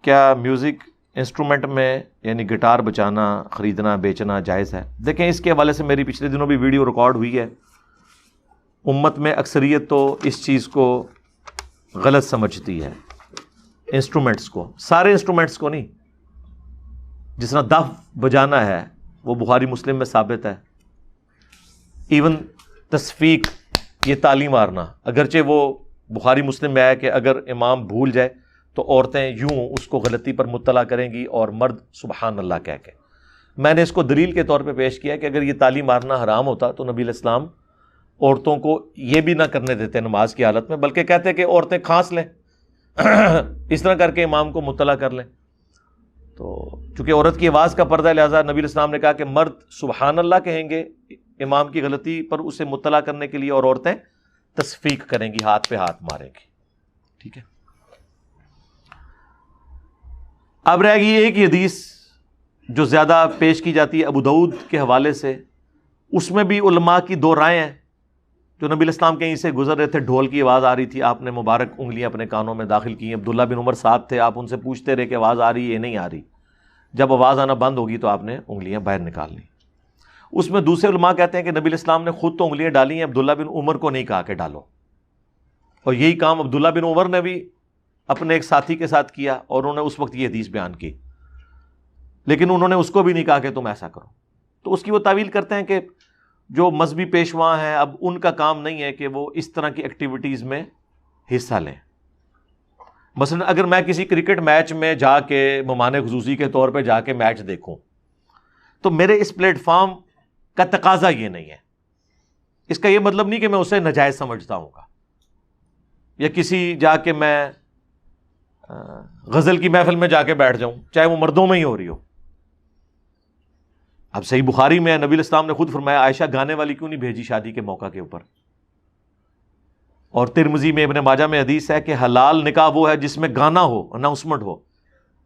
کیا music instrument میں یعنی گٹار بجانا، خریدنا، بیچنا جائز ہے؟ دیکھیں اس کے حوالے سے میری پچھلے دنوں بھی ویڈیو ریکارڈ ہوئی ہے. امت میں اکثریت تو اس چیز کو غلط سمجھتی ہے، انسٹرومنٹس کو، سارے انسٹرومنٹس کو نہیں. جس طرح دف بجانا ہے وہ بخاری مسلم میں ثابت ہے. ایون تصفیق، یہ تالی مارنا، اگرچہ وہ بخاری مسلم میں ہے کہ اگر امام بھول جائے تو عورتیں یوں اس کو غلطی پر مطلع کریں گی اور مرد سبحان اللہ کہہ کے. میں نے اس کو دلیل کے طور پہ پیش کیا کہ اگر یہ تالی مارنا حرام ہوتا تو نبی علیہ السلام عورتوں کو یہ بھی نہ کرنے دیتے نماز کی حالت میں، بلکہ کہتے کہ عورتیں کھانس لیں اس طرح کر کے امام کو مطلع کر لیں. تو چونکہ عورت کی آواز کا پردہ ہے، لہٰذا نبی علیہ السلام نے کہا کہ مرد سبحان اللہ کہیں گے امام کی غلطی پر اسے مطلع کرنے کے لیے، اور عورتیں تصفیق کریں گی، ہاتھ پہ ہاتھ ماریں گی. ٹھیک ہے. اب رہ گئی ایک ہی حدیث جو زیادہ پیش کی جاتی ہے ابو داؤد کے حوالے سے. اس میں بھی علماء کی دو رائے ہیں. جو نبی علیہ السلام کہیں سے گزر رہے تھے، ڈھول کی آواز آ رہی تھی، آپ نے مبارک انگلیاں اپنے کانوں میں داخل کی. عبداللہ بن عمر ساتھ تھے، آپ ان سے پوچھتے رہے کہ آواز آ رہی ہے نہیں آ رہی. جب آواز آنا بند ہوگی تو آپ نے انگلیاں باہر نکال لی. اس میں دوسرے علماء کہتے ہیں کہ نبی علیہ السلام نے خود تو انگلیاں ڈالی ہیں، عبداللہ بن عمر کو نہیں کہا کہ ڈالو. اور یہی کام عبداللہ بن عمر نے بھی اپنے ایک ساتھی کے ساتھ کیا، اور انہوں نے اس وقت یہ حدیث بیان کی، لیکن انہوں نے اس کو بھی نہیں کہا کہ تم ایسا کرو. تو اس کی وہ تعویل کرتے ہیں کہ جو مذہبی پیشواں ہیں اب ان کا کام نہیں ہے کہ وہ اس طرح کی ایکٹیویٹیز میں حصہ لیں. مثلا اگر میں کسی کرکٹ میچ میں جا کے ممانع خصوصی کے طور پہ جا کے میچ دیکھوں تو میرے اس پلیٹ فارم کا تقاضا یہ نہیں ہے. اس کا یہ مطلب نہیں کہ میں اسے ناجائز سمجھتا ہوں گا، یا کسی جا کے میں غزل کی محفل میں جا کے بیٹھ جاؤں چاہے وہ مردوں میں ہی ہو رہی ہو. اب صحیح بخاری میں نبی علیہ السلام نے خود فرمایا عائشہ گانے والی کیوں نہیں بھیجی شادی کے موقع کے اوپر. اور ترمذی میں ابن ماجہ میں حدیث ہے کہ حلال نکاح وہ ہے جس میں گانا ہو، اناؤنسمنٹ ہو،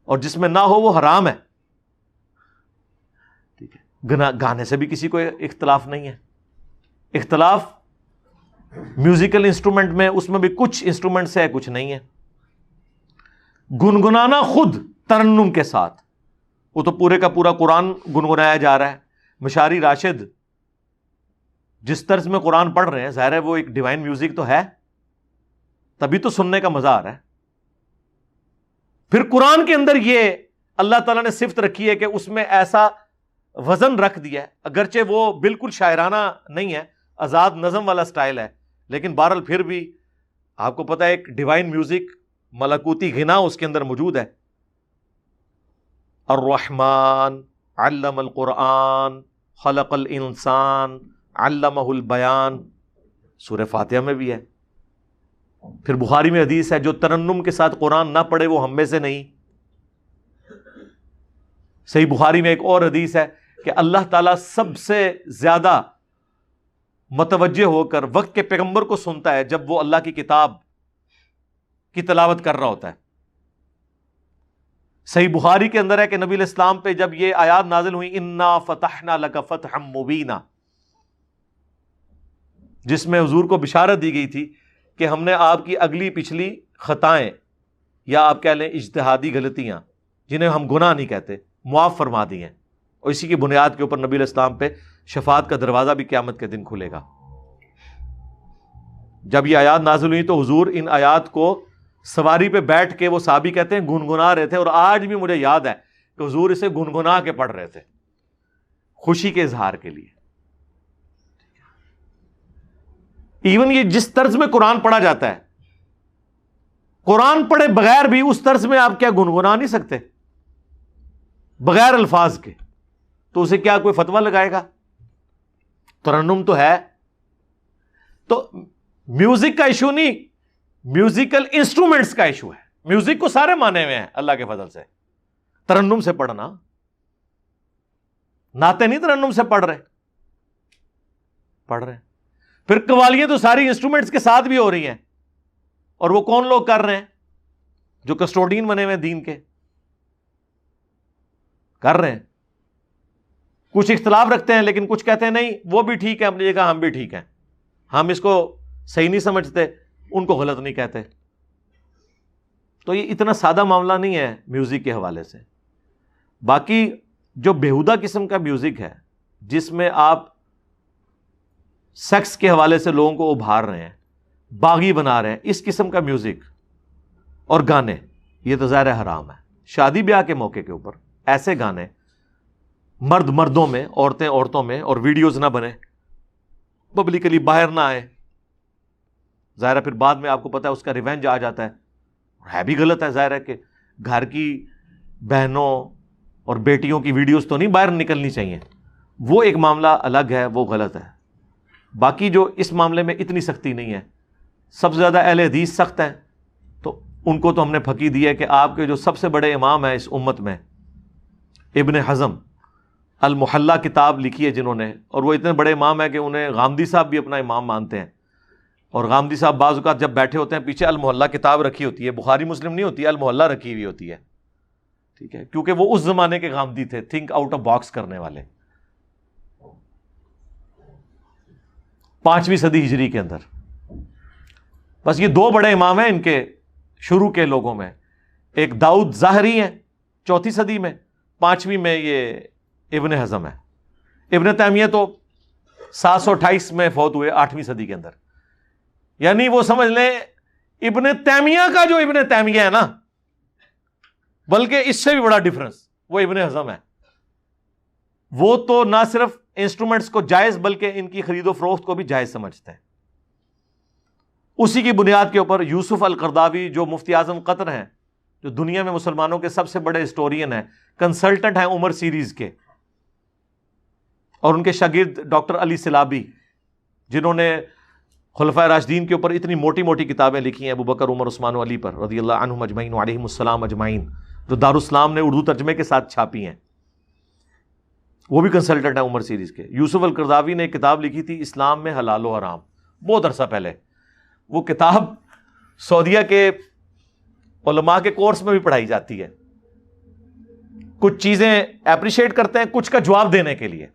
اور جس میں نہ ہو وہ حرام ہے. ٹھیک ہے. گانے سے بھی کسی کو اختلاف نہیں ہے. اختلاف میوزیکل انسٹرومنٹ میں، اس میں بھی کچھ انسٹرومنٹ سے ہے کچھ نہیں ہے. گنگنانا خود ترنم کے ساتھ، وہ تو پورے کا پورا قرآن گنگنایا جا رہا ہے. مشاری راشد جس طرز میں قرآن پڑھ رہے ہیں، ظاہر ہے وہ ایک ڈیوائن میوزک تو ہے، تبھی تو سننے کا مزہ آ رہا ہے. پھر قرآن کے اندر یہ اللہ تعالیٰ نے صفت رکھی ہے کہ اس میں ایسا وزن رکھ دیا ہے، اگرچہ وہ بالکل شاعرانہ نہیں ہے، آزاد نظم والا سٹائل ہے، لیکن بہرحال پھر بھی آپ کو پتہ ہے ایک ڈیوائن میوزک، ملکوتی غنا اس کے اندر موجود ہے. الرحمن علم القرآن خلق الانسان علمہ البیان، سورہ فاتحہ میں بھی ہے. پھر بخاری میں حدیث ہے جو ترنم کے ساتھ قرآن نہ پڑھے وہ ہم میں سے نہیں. صحیح بخاری میں ایک اور حدیث ہے کہ اللہ تعالیٰ سب سے زیادہ متوجہ ہو کر وقت کے پیغمبر کو سنتا ہے جب وہ اللہ کی کتاب کی تلاوت کر رہا ہوتا ہے. صحیح بخاری کے اندر ہے کہ نبی علیہ السلام پہ جب یہ آیات نازل ہوئی انا فتحنا لک فتحا مبینا، جس میں حضور کو بشارت دی گئی تھی کہ ہم نے آپ کی اگلی پچھلی خطائیں یا آپ کہہ لیں اجتہادی غلطیاں جنہیں ہم گناہ نہیں کہتے معاف فرما دی ہیں، اور اسی کی بنیاد کے اوپر نبی علیہ السلام پہ شفاعت کا دروازہ بھی قیامت کے دن کھلے گا. جب یہ آیات نازل ہوئی تو حضور ان آیات کو سواری پہ بیٹھ کے، وہ صحابی کہتے ہیں گنگنا رہے تھے، اور آج بھی مجھے یاد ہے کہ حضور اسے گنگنا کے پڑھ رہے تھے خوشی کے اظہار کے لیے. ایون یہ جس طرز میں قرآن پڑھا جاتا ہے، قرآن پڑھے بغیر بھی اس طرز میں آپ کیا گنگنا نہیں سکتے بغیر الفاظ کے؟ تو اسے کیا کوئی فتویٰ لگائے گا؟ ترنم تو ہے. تو میوزک کا ایشو نہیں، میوزیکل انسٹرومنٹس کا ایشو ہے. میوزک کو سارے مانے ہوئے ہیں اللہ کے فضل سے. ترنم سے پڑھنا، نعتیں نہیں ترنم سے پڑھ رہے. پھر قوالیاں تو ساری انسٹرومنٹس کے ساتھ بھی ہو رہی ہیں، اور وہ کون لوگ کر رہے ہیں؟ جو کسٹوڈین بنے ہوئے دین کے کر رہے ہیں. کچھ اختلاف رکھتے ہیں لیکن کچھ کہتے ہیں نہیں وہ بھی ٹھیک ہے اپنی جگہ، ہم بھی ٹھیک ہیں، ہم اس کو صحیح نہیں سمجھتے، ان کو غلط نہیں کہتے. تو یہ اتنا سادہ معاملہ نہیں ہے میوزک کے حوالے سے. باقی جو بیہودہ قسم کا میوزک ہے جس میں آپ سیکس کے حوالے سے لوگوں کو ابھار رہے ہیں, باغی بنا رہے ہیں, اس قسم کا میوزک اور گانے, یہ تو ظاہر حرام ہے. شادی بیاہ کے موقع کے اوپر ایسے گانے مرد مردوں میں, عورتیں عورتوں میں, اور ویڈیوز نہ بنے, پبلکلی باہر نہ آئے. ظاہر ہے پھر بعد میں آپ کو پتا ہے اس کا ریونج آ جاتا ہے بھی غلط ہے. ظاہر ہے کہ گھر کی بہنوں اور بیٹیوں کی ویڈیوز تو نہیں باہر نکلنی چاہیے, وہ ایک معاملہ الگ ہے, وہ غلط ہے. باقی جو اس معاملے میں اتنی سختی نہیں ہے. سب سے زیادہ اہل حدیث سخت ہے, تو ان کو تو ہم نے پھکی دی ہے کہ آپ کے جو سب سے بڑے امام ہیں اس امت میں, ابن حزم المحلہ کتاب لکھی ہے جنہوں نے, اور وہ اتنے بڑے امام ہیں کہ انہیں غامدی صاحب بھی اپنا امام مانتے ہیں. اور غامدی صاحب بعض اوقات جب بیٹھے ہوتے ہیں پیچھے المحلہ کتاب رکھی ہوتی ہے, بخاری مسلم نہیں ہوتی ہے, المحلہ رکھی ہوئی ہوتی ہے, ٹھیک ہے, کیونکہ وہ اس زمانے کے غامدی تھے, تھنک آؤٹ آف باکس کرنے والے. 5ویں صدی ہجری کے اندر. بس یہ 2 بڑے امام ہیں ان کے شروع کے لوگوں میں. ایک داؤد ظاہری ہیں 4 صدی میں, 5ویں میں یہ ابن حزم ہے. ابن تیمیہ تو 728 میں فوت ہوئے 8ویں صدی کے اندر. یعنی وہ سمجھ لیں ابن تیمیہ کا جو ابن تیمیہ ہے نا, بلکہ اس سے بھی بڑا ڈفرنس وہ ابن حزم ہے. وہ تو نہ صرف انسٹرومنٹس کو جائز بلکہ ان کی خرید و فروخت کو بھی جائز سمجھتے ہیں. اسی کی بنیاد کے اوپر یوسف القرداوی جو مفتی اعظم قطر ہیں, جو دنیا میں مسلمانوں کے سب سے بڑے ہسٹورین ہیں, کنسلٹنٹ ہیں عمر سیریز کے, اور ان کے شاگرد ڈاکٹر علی سلابی جنہوں نے خلفائے راشدین کے اوپر اتنی موٹی موٹی کتابیں لکھی ہیں, ابو بکر عمر عثمان و علی پر رضی اللہ عنہم اجمعین وعلیہم السلام اجمعین, جو دارالاسلام نے اردو ترجمے کے ساتھ چھاپی ہیں, وہ بھی کنسلٹنٹ ہیں عمر سیریز کے. یوسف القرضاوی نے ایک کتاب لکھی تھی اسلام میں حلال و حرام, بہت عرصہ پہلے. وہ کتاب سعودیہ کے علماء کے کورس میں بھی پڑھائی جاتی ہے. کچھ چیزیں اپریشیٹ کرتے ہیں, کچھ کا جواب دینے کے لیے.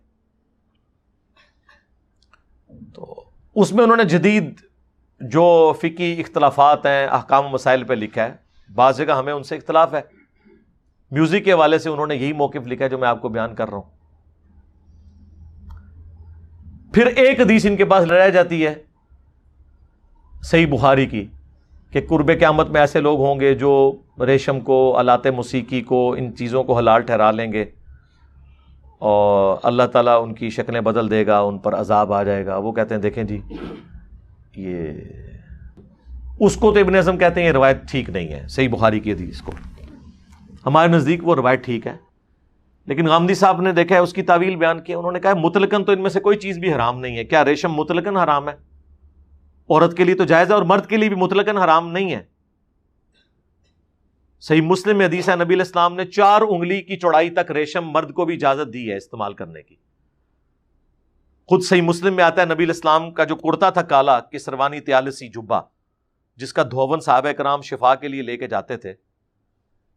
تو اس میں انہوں نے جدید جو فقہی اختلافات ہیں, احکام و مسائل پہ لکھا ہے. بعض جگہ ہمیں ان سے اختلاف ہے. میوزک کے حوالے سے انہوں نے یہی موقف لکھا ہے جو میں آپ کو بیان کر رہا ہوں. پھر ایک حدیث ان کے پاس رہ جاتی ہے صحیح بخاری کی کہ قرب قیامت میں ایسے لوگ ہوں گے جو ریشم کو, آلات موسیقی کو, ان چیزوں کو حلال ٹھہرا لیں گے, اور اللہ تعالیٰ ان کی شکلیں بدل دے گا, ان پر عذاب آ جائے گا. وہ کہتے ہیں دیکھیں جی یہ, اس کو تو ابن حزم کہتے ہیں یہ روایت ٹھیک نہیں ہے, صحیح بخاری کی حدیث کو. ہمارے نزدیک وہ روایت ٹھیک ہے, لیکن غامدی صاحب نے دیکھا ہے اس کی تعویل بیان کی. انہوں نے کہا مطلقاً تو ان میں سے کوئی چیز بھی حرام نہیں ہے. کیا ریشم مطلقاً حرام ہے؟ عورت کے لیے تو جائز ہے, اور مرد کے لیے بھی مطلقاً حرام نہیں ہے. صحیح مسلم میں حدیث ہے نبی علیہ السلام نے 4 انگلی کی چوڑائی تک ریشم مرد کو بھی اجازت دی ہے استعمال کرنے کی. خود صحیح مسلم میں آتا ہے نبی علیہ السلام کا جو کرتا تھا کالا کسروانی تیالسی جبہ, جس کا دھوون صحابہ کرام شفا کے لیے لے کے جاتے تھے,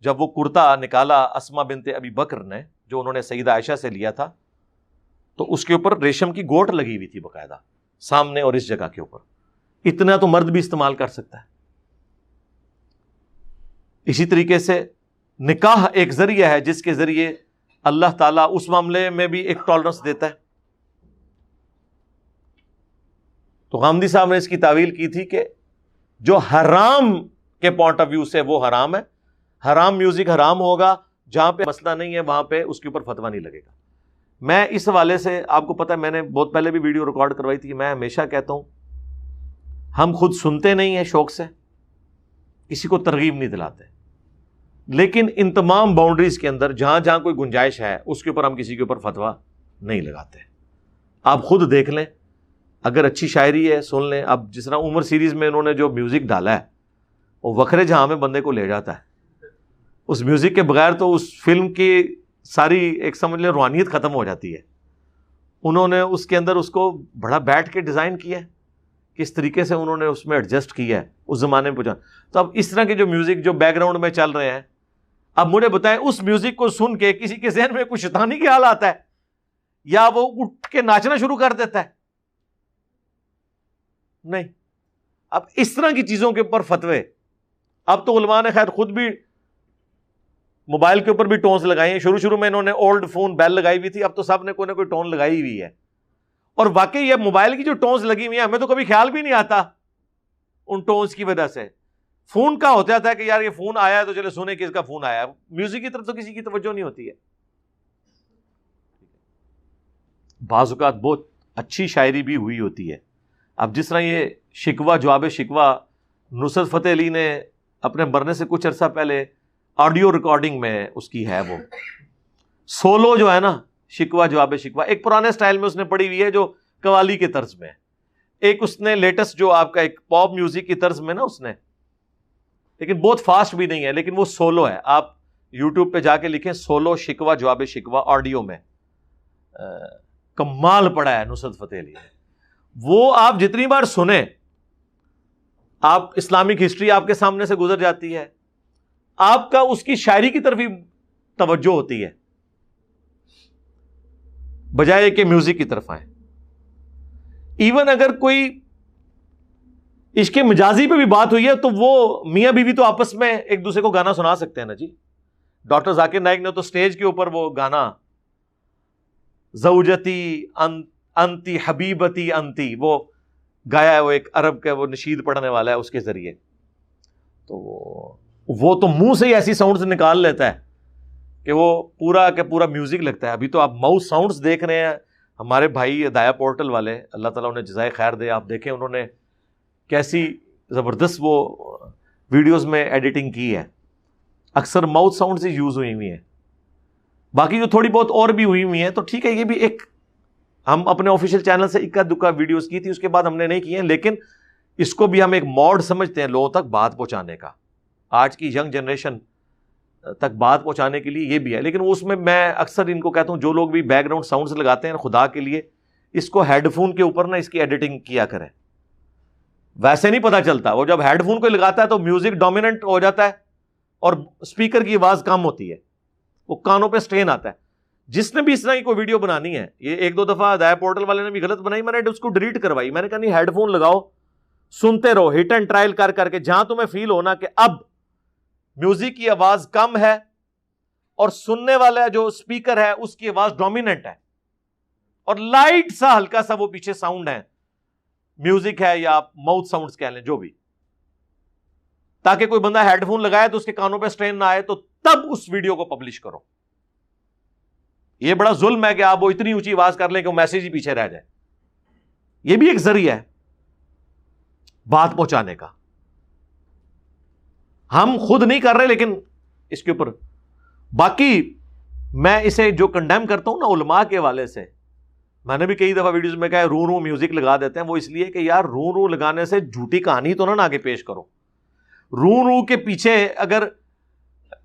جب وہ کرتا نکالا اسما بنت ابی بکر نے, جو انہوں نے سیدہ عائشہ سے لیا تھا, تو اس کے اوپر ریشم کی گوٹ لگی ہوئی تھی باقاعدہ سامنے اور اس جگہ کے اوپر. اتنا تو مرد بھی استعمال کر سکتا ہے. اسی طریقے سے نکاح ایک ذریعہ ہے جس کے ذریعے اللہ تعالیٰ اس معاملے میں بھی ایک ٹالرنس دیتا ہے. تو غامدی صاحب نے اس کی تعویل کی تھی کہ جو حرام کے پوائنٹ آف ویو سے وہ حرام ہے, حرام میوزک حرام ہوگا, جہاں پہ مسئلہ نہیں ہے وہاں پہ اس کے اوپر فتویٰ نہیں لگے گا. میں اس حوالے سے آپ کو پتہ ہے, میں نے بہت پہلے بھی ویڈیو ریکارڈ کروائی تھی, میں ہمیشہ کہتا ہوں ہم خود سنتے نہیں ہیں شوق سے, کسی کو ترغیب نہیں دلاتے, لیکن ان تمام باؤنڈریز کے اندر جہاں جہاں کوئی گنجائش ہے اس کے اوپر ہم کسی کے اوپر فتویٰ نہیں لگاتے. آپ خود دیکھ لیں, اگر اچھی شاعری ہے سن لیں. اب جس طرح عمر سیریز میں انہوں نے جو میوزک ڈالا ہے وہ وکھرے جہاں میں بندے کو لے جاتا ہے. اس میوزک کے بغیر تو اس فلم کی ساری ایک سمجھ لیں روحانیت ختم ہو جاتی ہے. انہوں نے اس کے اندر اس کو بڑا بیٹھ کے ڈیزائن کیا ہے, کس طریقے سے انہوں نے اس میں ایڈجسٹ کیا ہے اس زمانے میں پہنچا. تو اب اس طرح کے جو میوزک جو بیک گراؤنڈ میں چل رہے ہیں, اب مجھے بتائیں اس میوزک کو سن کے کسی کے ذہن میں کوئی شیطانی خیال آتا ہے یا وہ اٹھ کے ناچنا شروع کر دیتا ہے؟ نہیں. اب اس طرح کی چیزوں کے اوپر فتوے اب تو علماء نے خیر خود بھی موبائل کے اوپر بھی ٹونز لگائی ہیں. شروع میں انہوں نے اولڈ فون بیل لگائی ہوئی تھی, اب تو سب نے کوئی نہ کوئی ٹون لگائی ہوئی ہے. اور واقعی یہ موبائل کی جو ٹونز لگی ہوئی ہیں ہمیں تو کبھی خیال بھی نہیں آتا ان ٹونز کی وجہ سے. فون کا ہوتا ہے کہ یار یہ فون آیا ہے تو چلے سنیں کس کا فون آیا ہے, میوزک کی طرف تو کسی کی توجہ نہیں ہوتی ہے. بعض اوقات بہت اچھی شاعری بھی ہوئی ہوتی ہے. اب جس طرح یہ شکوہ جواب شکوہ نصرت فتح علی نے اپنے مرنے سے کچھ عرصہ پہلے آڈیو ریکارڈنگ میں اس کی ہے, وہ سولو جو ہے نا شکوہ جواب شکوہ, ایک پرانے سٹائل میں اس نے پڑھی ہوئی ہے جو قوالی کے طرز میں, ایک اس نے لیٹسٹ جو آپ کا ایک پاپ میوزک کی طرز میں نا اس نے, لیکن بہت فاسٹ بھی نہیں ہے, لیکن وہ سولو ہے. آپ یوٹیوب پہ جا کے لکھیں سولو شکوہ جواب شکوہ آڈیو میں, کمال پڑا ہے نصرت فتح علی نے. وہ آپ جتنی بار سنیں آپ اسلامک ہسٹری آپ کے سامنے سے گزر جاتی ہے, آپ کا اس کی شاعری کی طرف ہی توجہ ہوتی ہے بجائے کہ میوزک کی طرف آئیں. ایون اگر کوئی عشق مجازی پہ بھی بات ہوئی ہے تو وہ میاں بیوی تو آپس میں ایک دوسرے کو گانا سنا سکتے ہیں نا جی. ڈاکٹر ذاکر نائک نے تو سٹیج کے اوپر وہ گانا زوجتی انتی حبیبتی انتی وہ گایا ہے, وہ ایک عرب کا وہ نشید پڑھنے والا ہے اس کے ذریعے. تو وہ تو منہ سے ہی ایسی ساؤنڈز نکال لیتا ہے کہ وہ پورا کا پورا میوزک لگتا ہے. ابھی تو آپ ماؤس ساؤنڈز دیکھ رہے ہیں ہمارے بھائی ہدایہ پورٹل والے, اللہ تعالیٰ انہیں جزائے خیر دے, آپ دیکھیں انہوں نے کیسی زبردست وہ ویڈیوز میں ایڈیٹنگ کی ہے. اکثر ماؤتھ ساؤنڈز ہی یوز ہوئی ہیں, باقی جو تھوڑی بہت اور بھی ہوئی ہیں تو ٹھیک ہے. یہ بھی ایک ہم اپنے آفیشیل چینل سے اکا دکا ویڈیوز کی تھی, اس کے بعد ہم نے نہیں کی ہیں, لیکن اس کو بھی ہم ایک موڈ سمجھتے ہیں لوگوں تک بات پہنچانے کا, آج کی ینگ جنریشن تک بات پہنچانے کے لیے یہ بھی ہے. لیکن اس میں اکثر ان کو کہتا ہوں جو لوگ بھی بیک گراؤنڈ ساؤنڈز لگاتے ہیں خدا کے لیے اس کو ہیڈ فون کے اوپر نا اس کی ایڈیٹنگ کیا کریں. ویسے نہیں پتا چلتا, وہ جب ہیڈ فون کو لگاتا ہے تو میوزک ڈومیننٹ ہو جاتا ہے اور اسپیکر کی آواز کم ہوتی ہے, وہ کانوں پہ سٹرین آتا ہے. جس نے بھی اس طرح کی کوئی ویڈیو بنانی ہے, یہ ایک دو دفعہ ہدایہ پورٹل والے نے بھی غلط بنائی, میں نے اس کو ڈیلیٹ کروائی. میں نے کہا نہیں, ہیڈ فون لگاؤ, سنتے رہو ہٹ اینڈ ٹرائل کر کے, جہاں تمہیں فیل ہونا کہ اب میوزک کی آواز کم ہے اور سننے والا جو اسپیکر ہے اس کی آواز ڈومیننٹ ہے اور لائٹ سا ہلکا سا وہ پیچھے ساؤنڈ ہے, میوزک ہے یا آپ ماؤتھ ساؤنڈز کہہ لیں جو بھی, تاکہ کوئی بندہ ہیڈ فون لگائے تو اس کے کانوں پہ سٹرین نہ آئے, تو تب اس ویڈیو کو پبلش کرو. یہ بڑا ظلم ہے کہ آپ وہ اتنی اونچی آواز کر لیں کہ وہ میسج ہی پیچھے رہ جائے. یہ بھی ایک ذریعہ ہے بات پہنچانے کا. ہم خود نہیں کر رہے لیکن اس کے اوپر باقی میں اسے جو کنڈیم کرتا ہوں نا علماء کے حوالے سے, میں نے بھی کئی دفعہ ویڈیوز میں کہا رو میوزک لگا دیتے ہیں, وہ اس لیے کہ یار رو لگانے سے جھوٹی کہانی تو نہ آگے پیش کرو. رو کے پیچھے اگر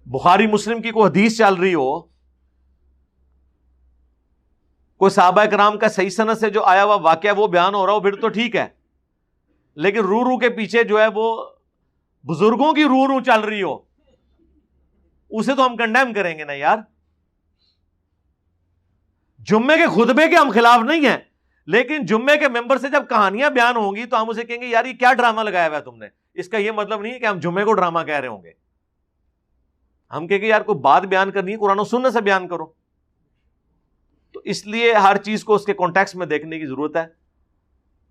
بخاری مسلم کی کوئی حدیث چل رہی ہو, کوئی صحابہ کرام کا صحیح سند سے جو آیا ہوا واقعہ وہ بیان ہو رہا ہو, پھر تو ٹھیک ہے. لیکن رو کے پیچھے جو ہے وہ بزرگوں کی رو چل رہی ہو, اسے تو ہم کنڈیم کریں گے نا یار. جمعے کے خطبے کے ہم خلاف نہیں ہیں, لیکن جمعے کے ممبر سے جب کہانیاں بیان ہوں گی تو ہم اسے کہیں گے یار یہ کیا ڈرامہ لگایا ہوا ہے تم نے. اس کا یہ مطلب نہیں ہے کہ ہم جمعے کو ڈرامہ کہہ رہے ہوں گے, ہم کہیں گے یار کوئی بات بیان کرنی ہے قرآن و سنت سے بیان کرو. تو اس لیے ہر چیز کو اس کے کانٹیکسٹ میں دیکھنے کی ضرورت ہے.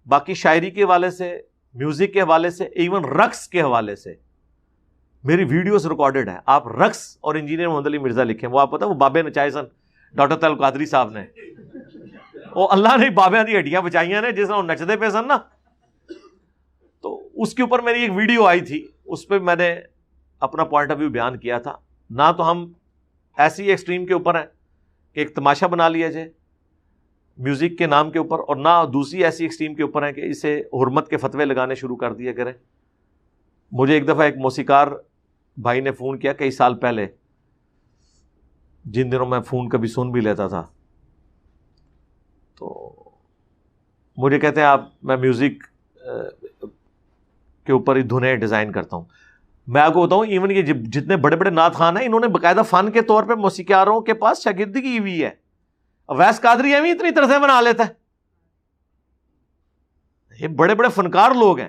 باقی شاعری کے حوالے سے, میوزک کے حوالے سے, ایون رقص کے حوالے سے میری ویڈیوز ریکارڈڈ ہیں. آپ رقص اور انجینئر محمد علی مرزا لکھیں, وہ آپ پتہ وہ بابے نچائے سن ڈاکٹر طلعت قادری صاحب نے, وہ اللہ نے بابیاں دی ہڈیاں بچائیاں نے جس طرح نچدے پہ سن نا, تو اس کے اوپر میری ایک ویڈیو آئی تھی, اس پہ میں نے اپنا پوائنٹ آف ویو بیان کیا تھا. نہ تو ہم ایسی ایکسٹریم کے اوپر ہیں کہ ایک تماشا بنا لیا جائے میوزک کے نام کے اوپر, اور نہ دوسری ایسی ایکسٹریم کے اوپر ہیں کہ اسے حرمت کے فتوے لگانے شروع کر دیا کریں. مجھے ایک دفعہ ایک موسیقار بھائی نے فون کیا کئی سال پہلے, جن دنوں میں فون کبھی سن بھی لیتا تھا, تو مجھے کہتے ہیں آپ میں میوزک کے اوپر ہی دھنیں ڈیزائن کرتا ہوں. میں آپ کو بتاؤں ایون یہ جتنے بڑے بڑے نعت خوان ہیں انہوں نے باقاعدہ فن کے طور پہ موسیقاروں کے پاس شاگردگی ہوئی ہے. ویس قادری ایویں اتنی طرزیں بنا لیتا ہے, یہ بڑے بڑے فنکار لوگ ہیں,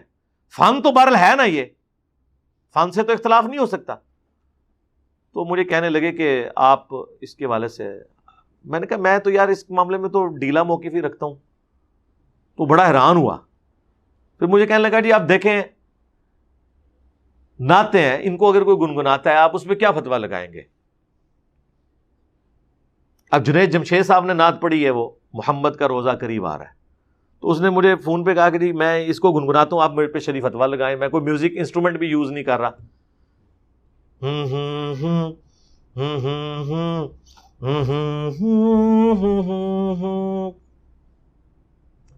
فن تو بہرحال ہے نا, یہ فن سے تو اختلاف نہیں ہو سکتا. تو مجھے کہنے لگے کہ آپ اس کے حوالے سے, میں نے کہا میں تو یار اس معاملے میں تو ڈھیلا موقف ہی رکھتا ہوں. تو بڑا حیران ہوا. پھر مجھے کہنے لگا جی آپ دیکھیں نعتیں ہیں, ان کو اگر کوئی گنگناتا ہے آپ اس پہ کیا فتویٰ لگائیں گے؟ اب جنید جمشید صاحب نے نعت پڑھی ہے, وہ محمد کا روزہ قریب آ رہا ہے, تو اس نے مجھے فون پہ کہا کہ جی میں اس کو گنگناتا ہوں, آپ میرے پہ شریف فتویٰ لگائیں. میں کوئی میوزک انسٹرومنٹ بھی یوز نہیں کر رہا.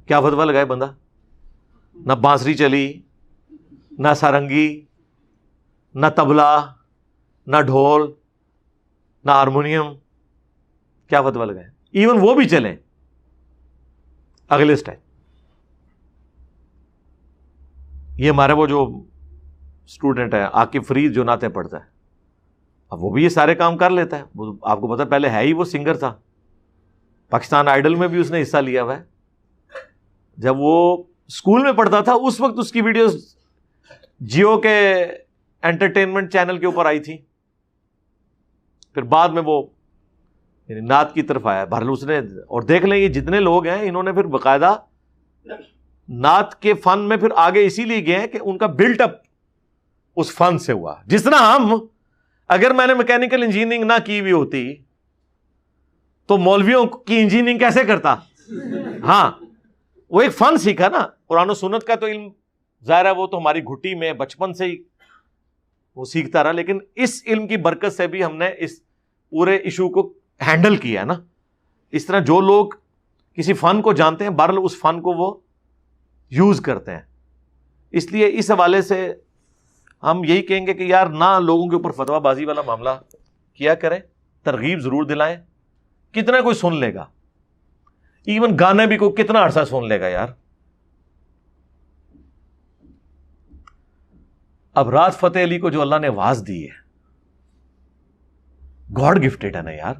کیا فتویٰ لگائے بندہ؟ نہ بانسری چلی, نہ سارنگی, نہ تبلا, نہ ڈھول, نہ ہارمونیم. کیا فتویٰ لگائے؟ ایون وہ بھی چلیں اگلے اسٹائل. یہ ہمارے وہ جو اسٹوڈنٹ ہے عاقب فرید جو نعتیں پڑھتا ہے, اب وہ بھی یہ سارے کام کر لیتا ہے. وہ آپ کو پتا پہلے ہے ہی وہ سنگر تھا, پاکستان آئیڈل میں بھی اس نے حصہ لیا ہوا ہے. جب وہ اسکول میں پڑھتا تھا اس وقت اس کی ویڈیوز جیو کے انٹرٹینمنٹ چینل کے اوپر آئی تھی. پھر بعد میں وہ نعت کی طرف آیا. بہرحال اس نے, اور دیکھ لیں یہ جتنے لوگ ہیں انہوں نے پھر باقاعدہ نعت کے فن میں پھر آگے اسی لیے گئے ہیں کہ ان کا بلٹ اپ اس فن سے ہوا. جس طرح ہم, اگر میں نے میکینیکل انجینئرنگ نہ کی ہوئی ہوتی تو مولویوں کی انجینئرنگ کیسے کرتا؟ ہاں وہ ایک فن سیکھا نا. قرآن و سنت کا تو علم ظاہر ہے وہ تو ہماری گھٹی میں بچپن سے ہی وہ سیکھتا رہا, لیکن اس علم کی برکت سے بھی ہم نے اس پورے ایشو کو ہینڈل کیا ہے نا. اس طرح جو لوگ کسی فن کو جانتے ہیں بہرحال اس فن کو وہ یوز کرتے ہیں. اس لیے اس حوالے سے ہم یہی کہیں گے کہ یار نہ لوگوں کے اوپر فتویٰ بازی والا معاملہ کیا کریں, ترغیب ضرور دلائیں. کتنا کوئی سن لے گا, ایون گانے بھی کوئی کتنا عرصہ سن لے گا یار. اب رات فتح علی کو جو اللہ نے آواز دی ہے, گاڈ گفٹڈ ہے نا یار.